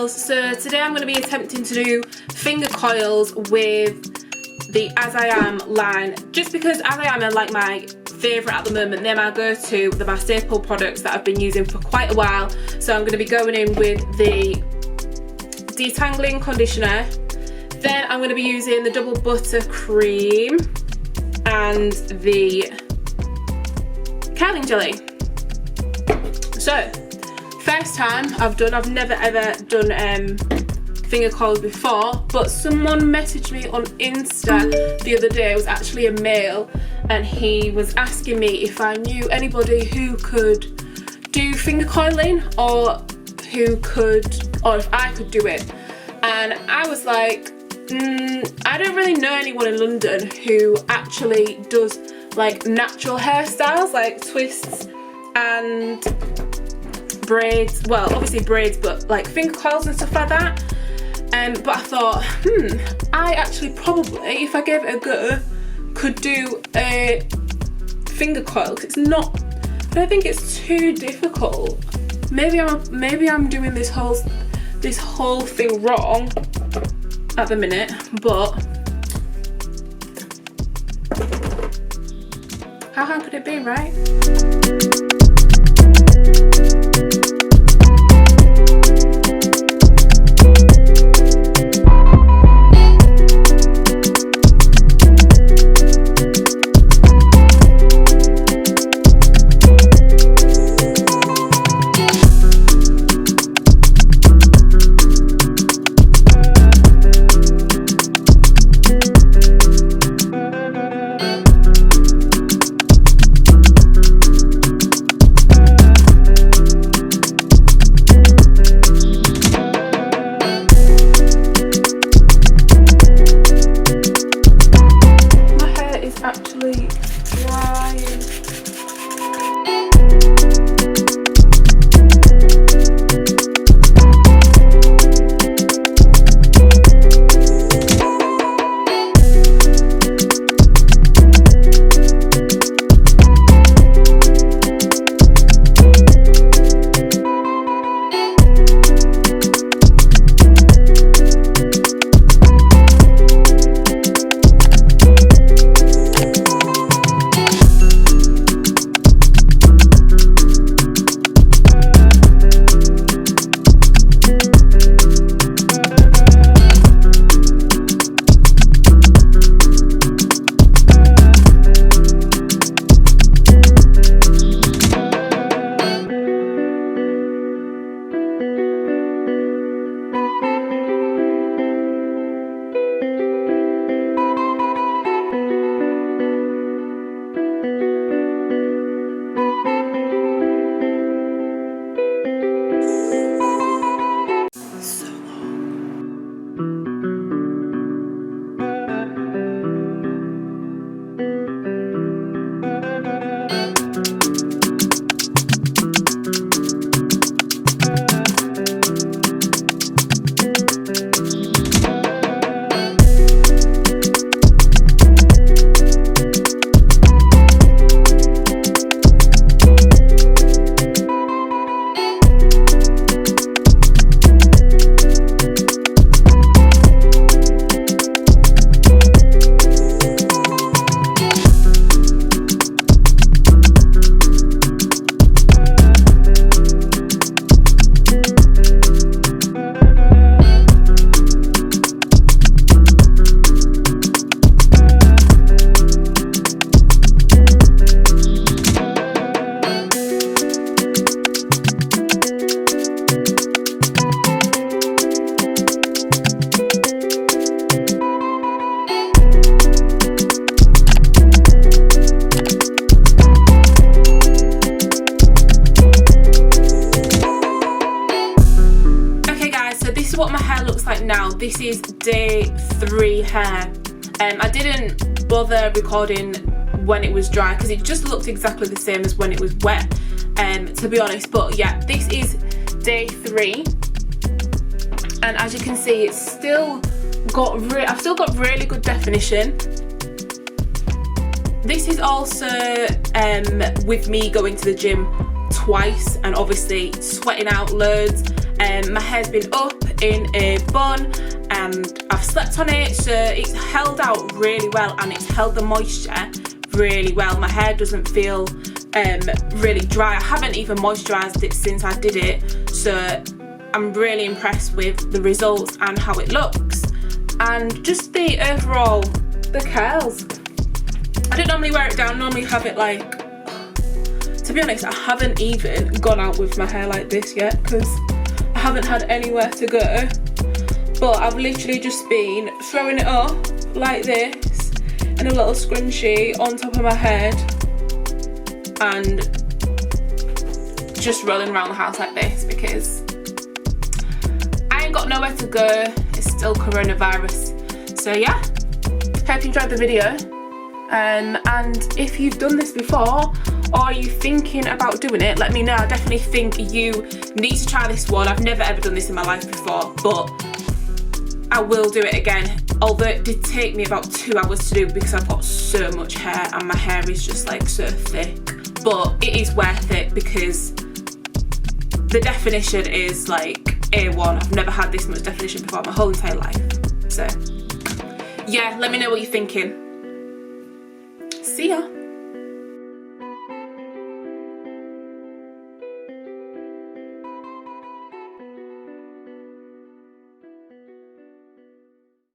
coils. So today I'm going to be attempting to do finger coils with the As I Am line, just because As I Am are like my favourite at the moment. They're my go-to, they're my staple products that I've been using for quite a while. So I'm going to be going in with the detangling conditioner, then I'm going to be using the Double Buttercream and the coiling jelly. So first time I've never ever done finger coils before, but someone messaged me on Insta the other day. It was actually a male, and he was asking me if I knew anybody who could do finger coiling, or if I could do it. And I was like, I don't really know anyone in London who actually does like natural hairstyles, like twists and braids. Well, obviously braids, but like finger coils and stuff like that. But I thought, I actually probably, if I gave it a go, could do a finger coil. It's not, I don't think it's too difficult. Maybe I'm doing this whole thing wrong at the minute, but how hard could it be, right? Now this is day 3 hair. I didn't bother recording when it was dry because it just looked exactly the same as when it was wet, to be honest. But yeah, this is day 3, and as you can see, it's still got I've still got really good definition. This is also with me going to the gym twice and obviously sweating out loads. My hair's been up, in a bun and I've slept on it, so it's held out really well and it's held the moisture really well. My hair doesn't feel really dry. I haven't even moisturised it since I did it, so I'm really impressed with the results and how it looks, and just the overall, the curls. I don't normally wear it down, normally have it like, to be honest, I haven't even gone out with my hair like this yet because I haven't had anywhere to go, but I've literally just been throwing it up like this in a little scrunchie on top of my head and just rolling around the house like this because I ain't got nowhere to go. It's still coronavirus. So yeah, hope you enjoyed the video, and if you've done this before or are you thinking about doing it, let me know. I definitely think you need to try this one. I've never ever done this in my life before, but I will do it again, although it did take me about 2 hours to do because I've got so much hair and my hair is just like so thick, but it is worth it because the definition is like A1. I've never had this much definition before my whole entire life. So yeah, let me know what you're thinking. See ya.